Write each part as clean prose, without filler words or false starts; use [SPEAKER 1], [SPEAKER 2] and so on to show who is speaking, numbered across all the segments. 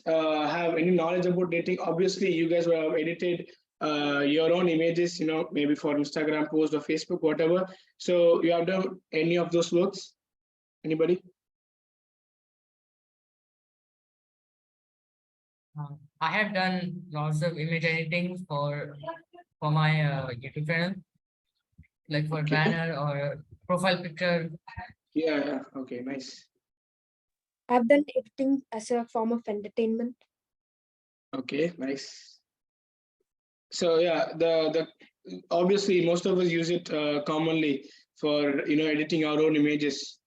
[SPEAKER 1] have any knowledge about editing? Obviously, you guys will have edited your own images, maybe for Instagram post or Facebook, whatever. So you have done any of those works? Anybody?
[SPEAKER 2] I have done lots of image editing for my YouTube channel, like for banner or profile picture.
[SPEAKER 1] Yeah. Okay. Nice.
[SPEAKER 3] I've done editing as a form of entertainment.
[SPEAKER 1] Okay. Nice. So yeah, the obviously most of us use it commonly for editing our own images.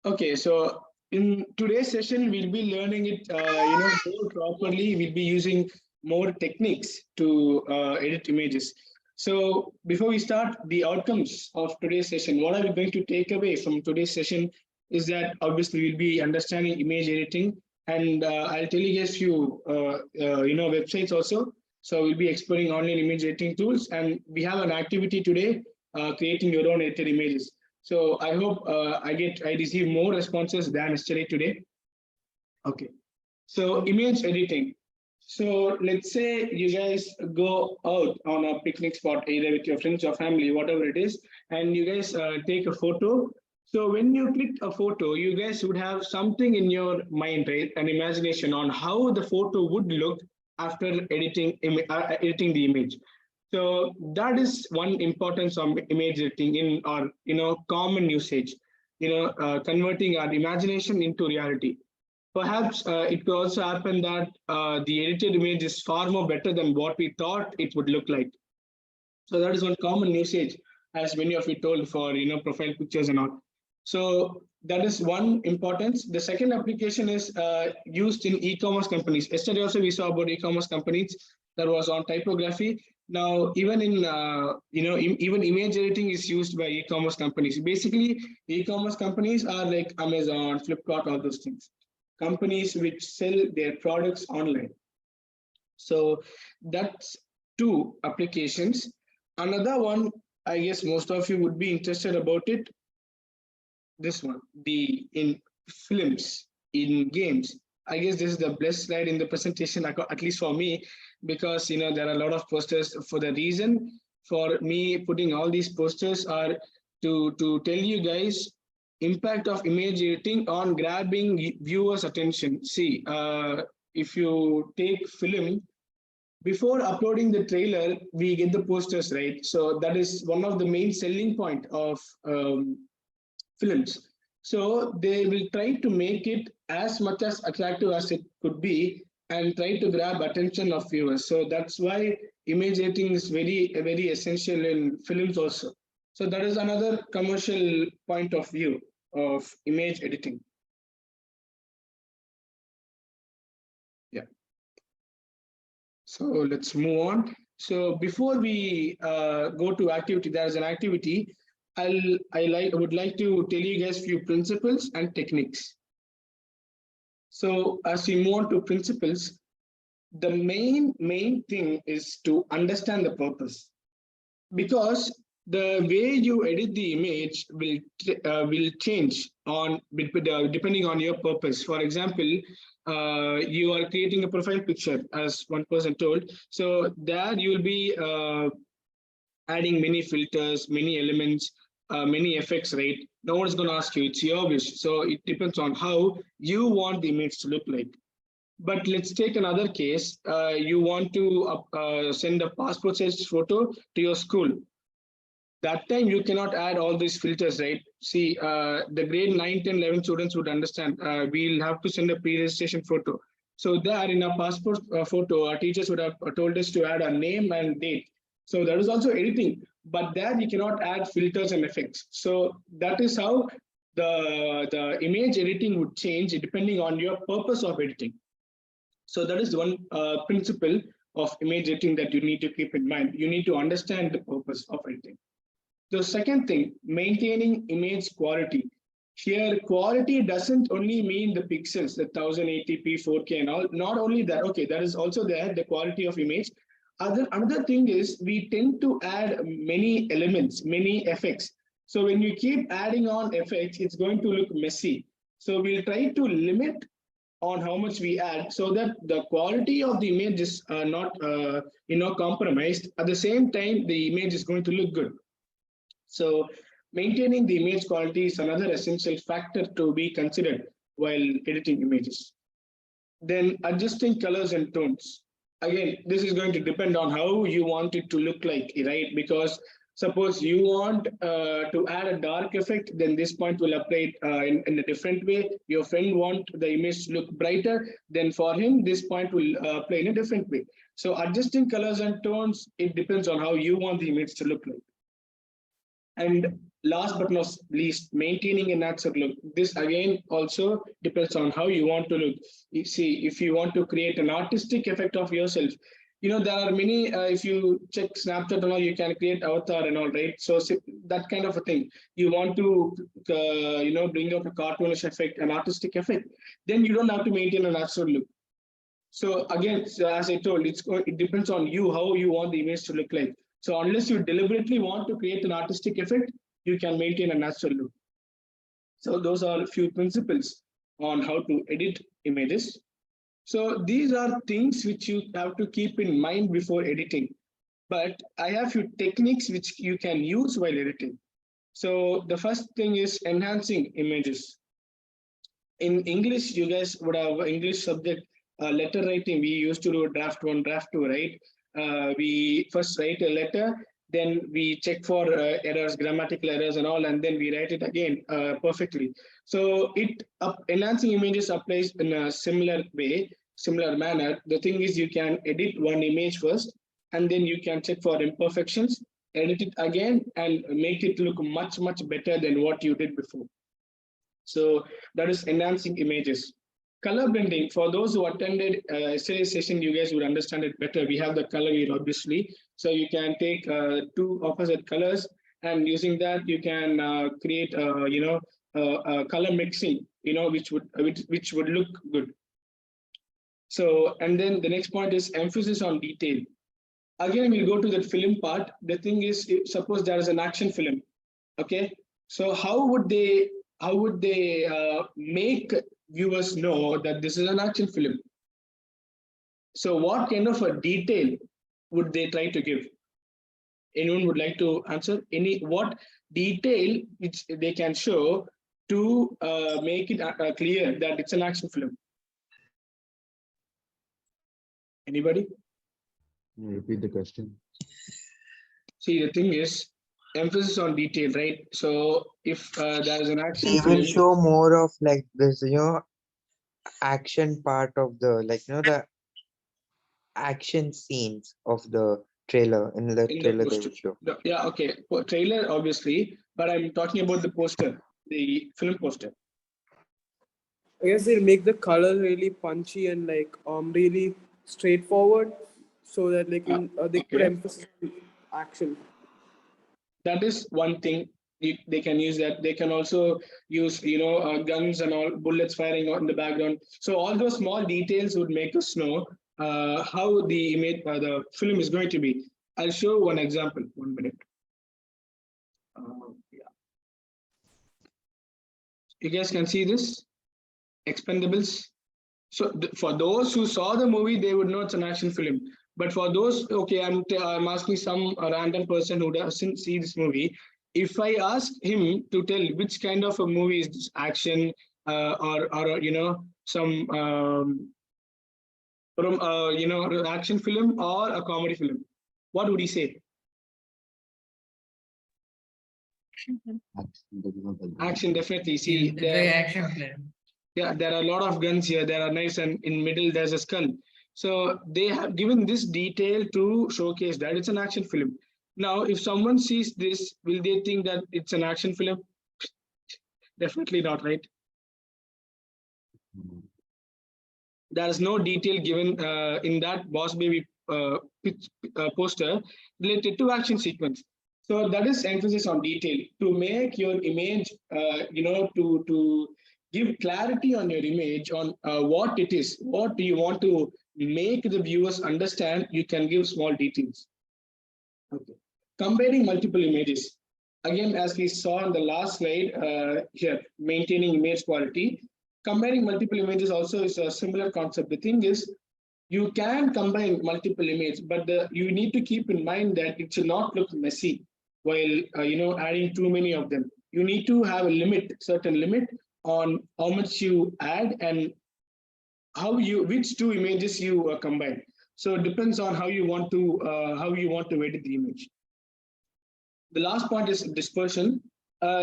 [SPEAKER 1] Okay, so in today's session we'll be learning it more properly. We'll be using more techniques to edit images. So before we start, the outcomes of today's session, what are we going to take away from today's session is that obviously we'll be understanding image editing, and I'll tell you guys few websites also. So we'll be exploring online image editing tools, and we have an activity today, creating your own edited images. So I hope I receive more responses than yesterday today. Okay. So image editing. So let's say you guys go out on a picnic spot, either with your friends or family, whatever it is, and you guys take a photo. So when you click a photo, you guys would have something in your mind, right? An imagination on how the photo would look after editing the image. So that is one importance of image editing in our common usage. Converting our imagination into reality. Perhaps it could also happen that the edited image is far more better than what we thought it would look like. So that is one common usage, as many of you told, for profile pictures and all. So that is one importance. The second application is used in e-commerce companies. Yesterday also we saw about e-commerce companies that was on typography. Now even in even image editing is used by e-commerce companies. Basically, e-commerce companies are like Amazon, Flipkart, all those things. Companies which sell their products online. So that's two applications. Another one, I guess most of you would be interested about it. This one, in films, in games. I guess this is the best slide in the presentation, at least for me, because there are a lot of posters. For the reason for me putting all these posters are to tell you guys impact of image editing on grabbing viewers' attention. See, if you take film, before uploading the trailer, we get the posters, right? So that is one of the main selling point of films. So they will try to make it as much as attractive as it could be and try to grab attention of viewers. So that's why image editing is very essential in films also. So that is another commercial point of view of image editing. Yeah. So let's move on. So before we go to activity, there is an activity. I would like to tell you guys few principles and techniques. So as we move on to principles, the main thing is to understand the purpose, because the way you edit the image will change on depending on your purpose. For example, you are creating a profile picture, as one person told. So there you will be adding many filters, many elements, many effects, right? No one's going to ask you, it's your wish. So it depends on how you want the image to look like. But let's take another case. You want to send a passport size photo to your school. That time you cannot add all these filters, right? See, the grade 9, 10, 11 students would understand. We'll have to send a pre-registration photo. So there in a passport photo, our teachers would have told us to add a name and date. So that is also editing, but there you cannot add filters and effects. So that is how the image editing would change depending on your purpose of editing. So that is one principle of image editing that you need to keep in mind. You need to understand the purpose of editing. The second thing, maintaining image quality. Here, quality doesn't only mean the pixels, the 1080p, 4K and all. Not only that, okay, that is also there, the quality of image. Another thing is we tend to add many elements, many effects. So when you keep adding on effects, it's going to look messy. So we'll try to limit on how much we add, so that the quality of the image is not compromised. At the same time, the image is going to look good. So maintaining the image quality is another essential factor to be considered while editing images. Then adjusting colors and tones. Again, this is going to depend on how you want it to look like, right? Because suppose you want to add a dark effect, then this point will apply it in a different way. Your friend want the image to look brighter, then for him, this point will apply in a different way. So adjusting colors and tones, it depends on how you want the image to look like. And last but not least, maintaining a natural look. This again also depends on how you want to look. You see, if you want to create an artistic effect of yourself, there are many, if you check Snapchat and all, you can create avatar and all, right? So that kind of a thing. You want to, bring out a cartoonish effect, an artistic effect, then you don't have to maintain a natural look. So again, as I told, it depends on you, how you want the image to look like. So unless you deliberately want to create an artistic effect, you can maintain a natural look. So those are a few principles on how to edit images. So these are things which you have to keep in mind before editing. But I have few techniques which you can use while editing. So the first thing is enhancing images. In English, you guys would have English subject letter writing. We used to do draft 1, draft 2, right? We first write a letter, then we check for errors, grammatical errors and all, and then we write it again perfectly. So enhancing images applies in a similar way, similar manner. The thing is, you can edit one image first, and then you can check for imperfections, edit it again, and make it look much, much better than what you did before. So that is enhancing images. Color blending, for those who attended yesterday's session, you guys would understand it better. We have the color wheel, obviously. So you can take two opposite colors, and using that, you can create, color mixing, which would look good. So, and then the next point is emphasis on detail. Again, we'll go to the film part. The thing is, suppose there is an action film, okay? So how would they make viewers know that this is an action film? So what kind of a detail would they try to give? Anyone would like to answer? What detail which they can show to make it clear that it's an action film? Anybody?
[SPEAKER 4] Repeat the question.
[SPEAKER 1] See, the thing is, emphasis on detail, right? So if there is an action
[SPEAKER 5] They
[SPEAKER 1] film,
[SPEAKER 5] will show more of like this, action part of the action scenes of the trailer. In the trailer they will show.
[SPEAKER 1] Yeah, okay. Trailer, obviously, but I'm talking about the poster, the film poster.
[SPEAKER 6] I guess they'll make the color really punchy and really straightforward, so that they put emphasis on action.
[SPEAKER 1] That is one thing. They can use that. They can also use guns and all, bullets firing out in the background. So all those small details would make us know how the image, the film is going to be. I'll show one example. 1 minute. Yeah. You guys can see this. Expendables. So for those who saw the movie, they would know it's an action film. But for those, okay, I'm asking some random person who doesn't see this movie. If I ask him to tell which kind of a movie is this, action or some action film or a comedy film, what would he say? Action, definitely. See,
[SPEAKER 2] The action film.
[SPEAKER 1] Yeah, there are a lot of guns here. There are knives, and in middle there's a skull. So they have given this detail to showcase that it's an action film. Now, if someone sees this, will they think that it's an action film? Definitely not, right? There is no detail given in that Boss Baby poster related to action sequence. So that is emphasis on detail to make your image, to give clarity on your image on what it is. What do you want to make the viewers understand? You can give small details. Okay. Comparing multiple images. Again, as we saw on the last slide here, maintaining image quality. combining multiple images also is a similar concept. The thing is, you can combine multiple images, but you need to keep in mind that it should not look messy while adding too many of them. You need to have a limit, certain limit on how much you add and which two images you combine. So it depends on how you want to edit the image. The last point is dispersion.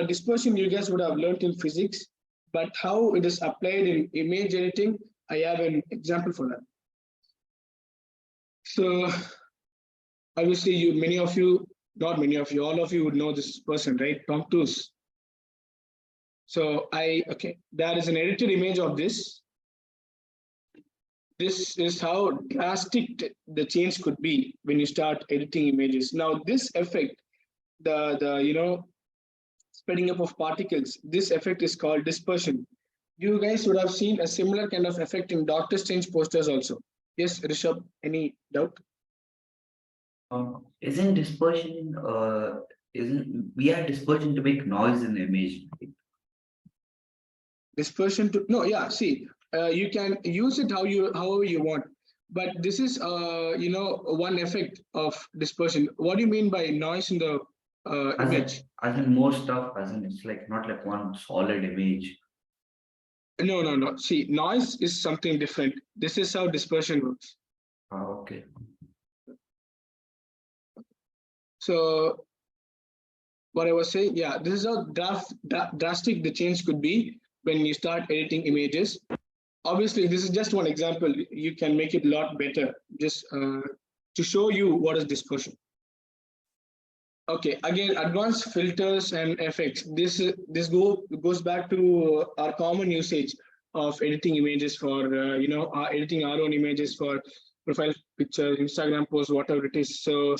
[SPEAKER 1] Dispersion you guys would have learned in physics, but how it is applied in image editing, I have an example for that. So obviously all of you would know this person, right? Tom Cruise. So there is an edited image of this. This is how drastic the change could be when you start editing images. Now this effect, the spreading up of particles, this effect is called dispersion. You guys would have seen a similar kind of effect in Doctor Strange posters also. Yes, Rishabh, any doubt?
[SPEAKER 7] Isn't dispersion we have dispersion to make noise in the image, right?
[SPEAKER 1] Dispersion to see, you can use it however you want, but this is one effect of dispersion. What do you mean by noise in the image?
[SPEAKER 7] As in more stuff, as in it's like not like one solid image.
[SPEAKER 1] No. See, noise is something different. This is how dispersion works.
[SPEAKER 7] Okay.
[SPEAKER 1] So what I was saying, this is how drastic the change could be when you start editing images. Obviously, this is just one example. You can make it a lot better, just to show you what is dispersion. Okay, again, advanced filters and effects. This goes back to our common usage of editing images for editing our own images for profile pictures, Instagram posts, whatever it is. So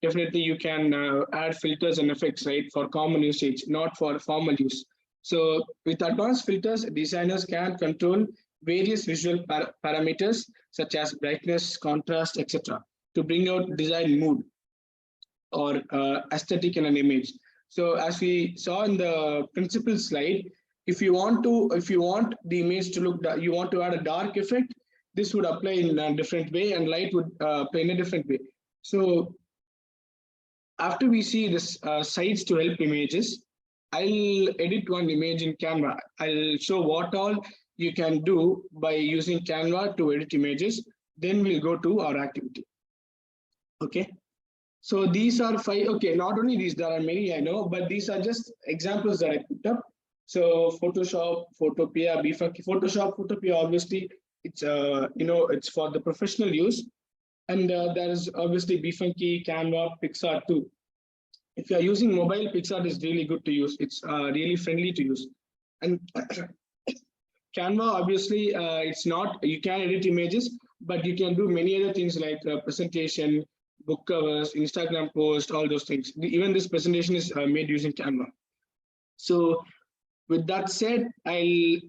[SPEAKER 1] definitely you can add filters and effects, right, for common usage, not for formal use. So with advanced filters, designers can control various visual parameters such as brightness, contrast, etc. to bring out design mood or aesthetic in an image. So as we saw in the principal slide, if you want the image to look, you want to add a dark effect, this would apply in a different way and light would play in a different way. So after we see this sites to help images, I'll edit one image in Canva. I'll show what all you can do by using Canva to edit images. Then we'll go to our activity. Okay. So these are 5. Okay, not only these, there are many I know, but these are just examples that I put up. So Photoshop, Photopea, Bfunky. Photoshop, Photopea, obviously it's it's for the professional use, and there is obviously Bfunky, Canva, Pixar too. If you are using mobile, Pixar is really good to use. It's really friendly to use. And Canva, obviously, it's not, you can edit images, but you can do many other things like presentation, book covers, Instagram post, all those things. Even this presentation is made using Canva. So with that said, I'll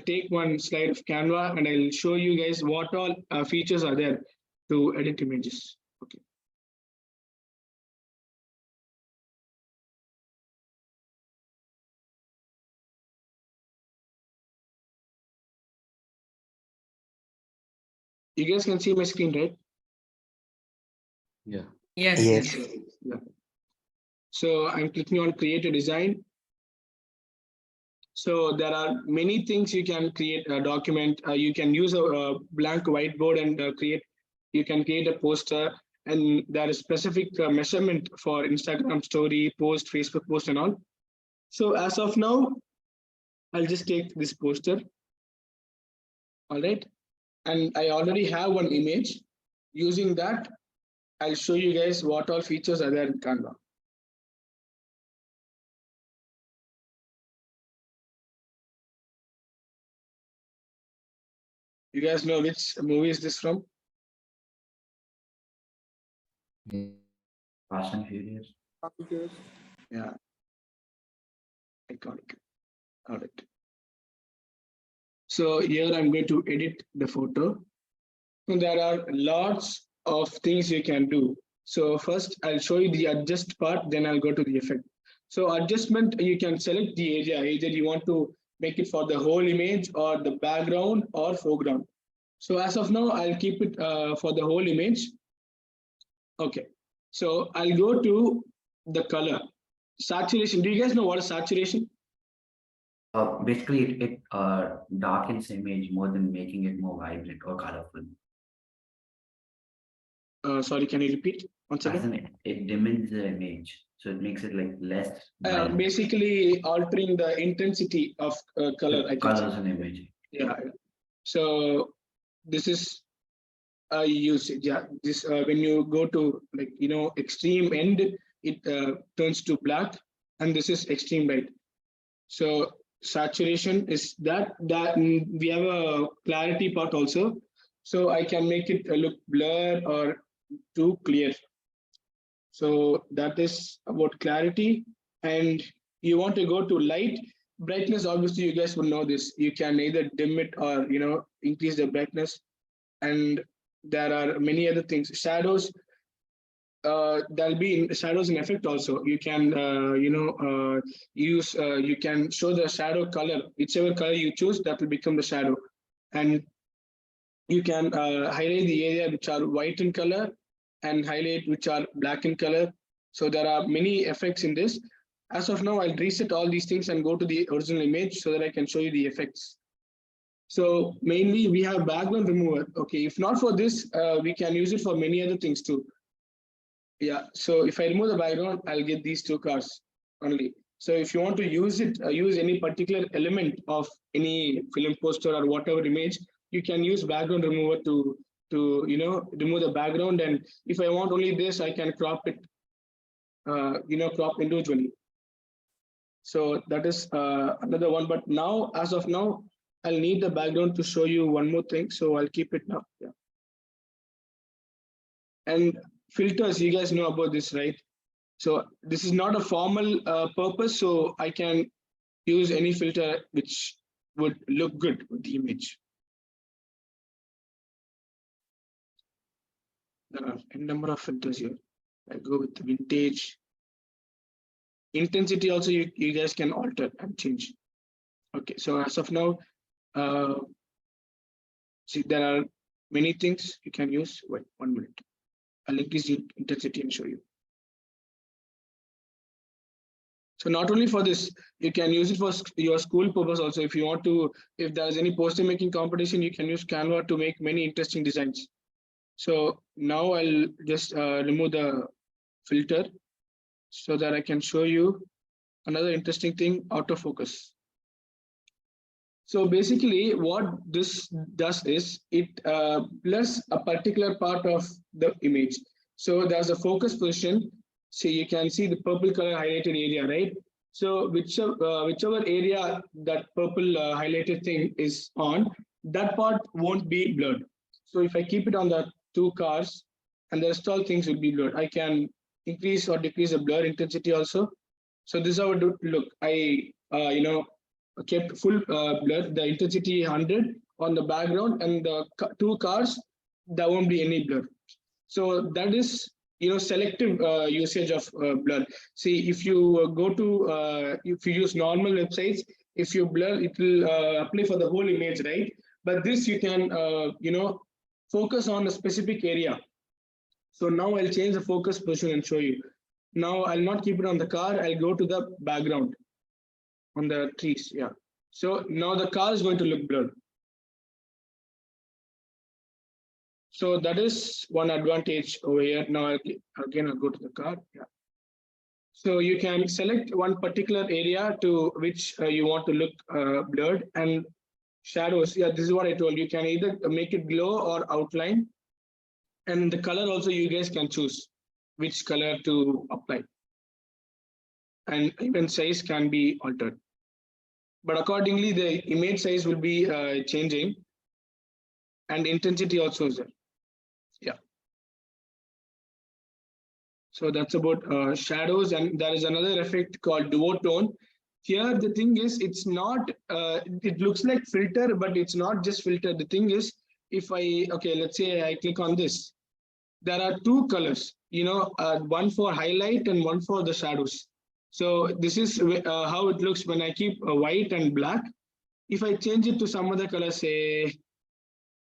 [SPEAKER 1] take one slide of Canva and I'll show you guys what all features are there to edit images. Okay. You guys can see my screen, right?
[SPEAKER 4] Yeah.
[SPEAKER 2] Yes.
[SPEAKER 5] Yes.
[SPEAKER 1] Yeah. So I'm clicking on create a design. So there are many things you can create a document. You can use a blank whiteboard and you can create a poster, and there is specific measurement for Instagram story, post, Facebook post and all. So as of now, I'll just take this poster. All right. And I already have one image. Using that, I'll show you guys what all features are there in Canva. You guys know which movie is this from?
[SPEAKER 7] Fast and Furious.
[SPEAKER 1] Yeah. Iconic. Got it. So here I'm going to edit the photo. And there are lots of things you can do. So first I'll show you the adjust part, then I'll go to the effect. So adjustment, you can select the area. Either you want to make it for the whole image or the background or foreground. So as of now, I'll keep it for the whole image. Okay, so I'll go to the color. Saturation, do you guys know what is saturation?
[SPEAKER 7] Basically, it darkens the image more than making it more vibrant or colorful.
[SPEAKER 1] Sorry, can you repeat once
[SPEAKER 7] As
[SPEAKER 1] again?
[SPEAKER 7] in, it dims the image, so it makes it like less vibrant.
[SPEAKER 1] Basically altering the intensity of color, I can
[SPEAKER 7] Colors
[SPEAKER 1] say.
[SPEAKER 7] in image.
[SPEAKER 1] Yeah. So this is usage. Yeah, this when you go to like extreme end, it turns to black, and this is extreme light. So saturation is that we have a clarity part also. So I can make it look blur or too clear. So that is about clarity. And you want to go to light. Brightness, obviously you guys will know this. You can either dim it or increase the brightness. And there are many other things. Shadows, there'll be shadows in effect also. You can use you can show the shadow color, whichever color you choose, that will become the shadow. And you can highlight the area which are white in color and highlight which are black in color. So there are many effects in this. As of now, I'll reset all these things and go to the original image so that I can show you the effects. So mainly we have background remover. Okay, if not for this, we can use it for many other things too. Yeah, so if I remove the background, I'll get these two cars only. So if you want to use it, use any particular element of any film poster or whatever image, you can use background remover to remove the background. And if I want only this, I can crop it, crop individually. So that is another one. But now, as of now, I'll need the background to show you one more thing. So I'll keep it now. Yeah. And filters, you guys know about this, right? So this is not a formal purpose. So I can use any filter which would look good with the image. There are a number of filters here. I go with the vintage. Intensity also you guys can alter and change. Okay, so as of now, see there are many things you can use. Wait 1 minute. I'll increase the intensity and show you. So not only for this, you can use it for your school purpose also. If you want to, if there's any poster making competition, you can use Canva to make many interesting designs. So now I'll just remove the filter so that I can show you another interesting thing, autofocus. So basically what this does is it blurs a particular part of the image. So there's a focus position. So you can see the purple color highlighted area, right? So whichever area that purple highlighted thing is on, that part won't be blurred. So if I keep it on the two cars and the rest all things will be blurred, I can increase or decrease the blur intensity also. So this is how it would look. I kept full blur, the intensity 100 on the background, and the two cars, there won't be any blur. So that is selective usage of blur. See, if you go to if you use normal websites, if you blur, it will apply for the whole image, right? But this you can focus on a specific area. So now I'll change the focus position and show you. Now I'll not keep it on the car. I'll go to the background on the trees. Yeah. So now the car is going to look blurred. So that is one advantage over here. Now again, I'll go to the car. Yeah. So you can select one particular area to which you want to look blurred, and shadows. Yeah, this is what I told you. You can either make it glow or outline, and the color also you guys can choose which color to apply, and even size can be altered. But accordingly, the image size will be changing, and intensity also is there. Yeah. So that's about shadows, and there is another effect called duotone. Here, the thing is, it's not, it looks like filter, but it's not just filter. The thing is, if let's say I click on this, there are two colors, one for highlight and one for the shadows. So this is how it looks when I keep white and black. if I change it to some other color, say,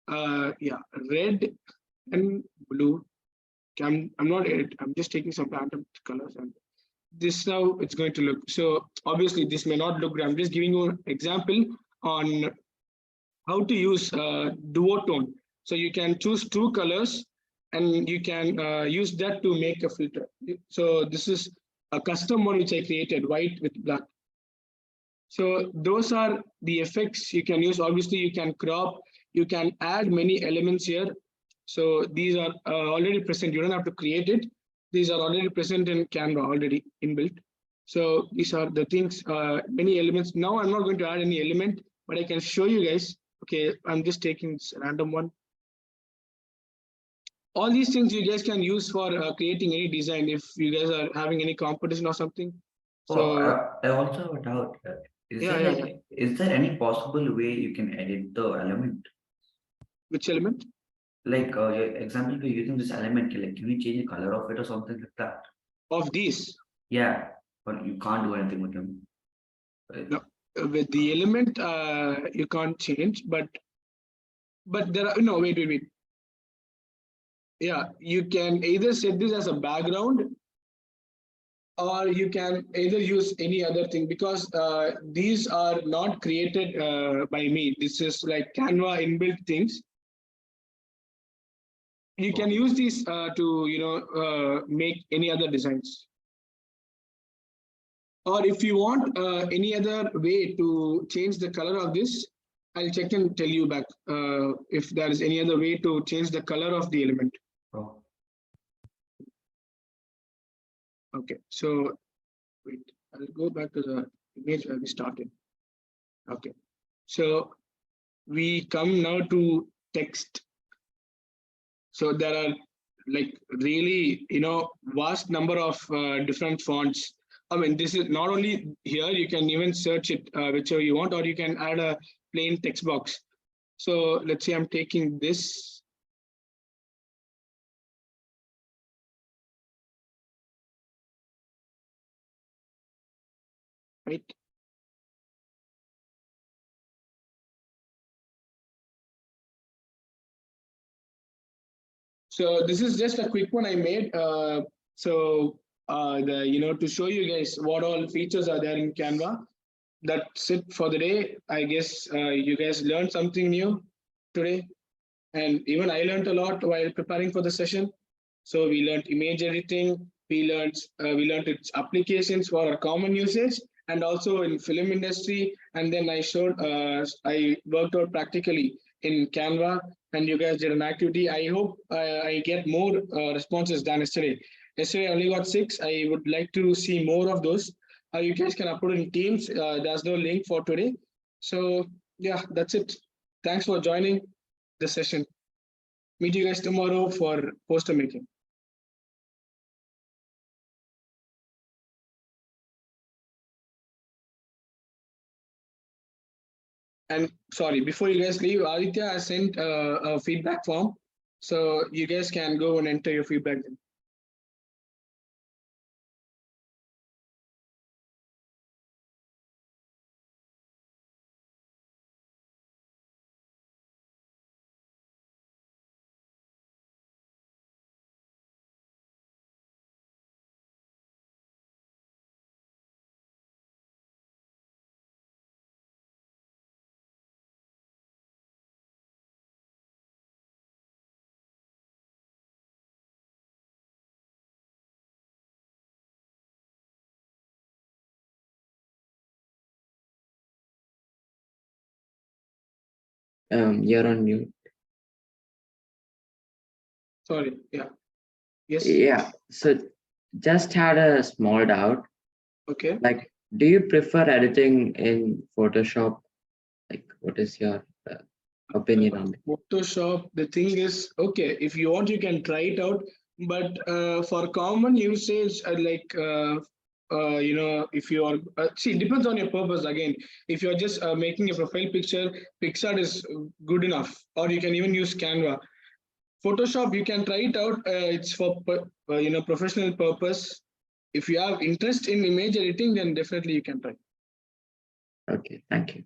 [SPEAKER 1] yeah, red and blue. I'm not I'm just taking some random colors, and this now it's going to look. So obviously this may not look good. I'm just giving you an example on how to use duotone. So you can choose two colors and you can use that to make a filter. So this is a custom one which I created, white with black. So those are the effects you can use. Obviously you can crop, you can add many elements here. So these are already present. You don't have to create it. These are already present in Canva, already inbuilt. So these are the things, many elements. Now I'm not going to add any element, but I can show you guys. Okay, I'm just taking this random one. All these things you guys can use for creating any design if you guys are having any competition or something.
[SPEAKER 7] So
[SPEAKER 1] So
[SPEAKER 7] I also have a doubt.
[SPEAKER 1] Yeah.
[SPEAKER 7] Is there any possible way you can edit the element?
[SPEAKER 1] Which element?
[SPEAKER 7] Like example, if you're using this element, like can you change the color of it or something like that?
[SPEAKER 1] Of these?
[SPEAKER 7] Yeah, but you can't do anything with them.
[SPEAKER 1] No, with the element, you can't change, but there are no wait. Yeah, you can either set this as a background, or you can either use any other thing, because these are not created by me. This is like Canva inbuilt things. You can use these to make any other designs. Or if you want any other way to change the color of this, I'll check and tell you back if there is any other way to change the color of the element.
[SPEAKER 7] Oh.
[SPEAKER 1] Okay, so wait, I'll go back to the image where we started. Okay, so we come now to text. So there are like really, vast number of different fonts. I mean, this is not only here, you can even search it whichever you want, or you can add a plain text box. So let's say I'm taking this. Right. So this is just a quick one I made. To show you guys what all features are there in Canva. That's it for the day. I guess you guys learned something new today, and even I learned a lot while preparing for the session. So we learned image editing. We learned its applications for our common usage, and also in film industry. And then I showed I worked out practically in Canva, and you guys did an activity. I hope I get more responses than yesterday. Yesterday I only got 6. I would like to see more of those. You guys can upload in Teams. There's no link for today. So yeah, that's it. Thanks for joining the session. Meet you guys tomorrow for poster making. And sorry, before you guys leave, Aditya has sent a feedback form. So you guys can go and enter your feedback then.
[SPEAKER 8] You're on mute.
[SPEAKER 1] Sorry, yeah. Yes.
[SPEAKER 8] Yeah, so just had a small doubt.
[SPEAKER 1] Okay.
[SPEAKER 8] Like, do you prefer editing in Photoshop? Like, what is your opinion on it?
[SPEAKER 1] Photoshop, the thing is, okay, if you want, you can try it out. But for common usage, if you are, see, it depends on your purpose again. If you're just making a profile picture, PixArt is good enough, or you can even use Canva. Photoshop, you can try it out. It's for professional purpose. If you have interest in image editing, then definitely you can try.
[SPEAKER 8] Okay, thank you.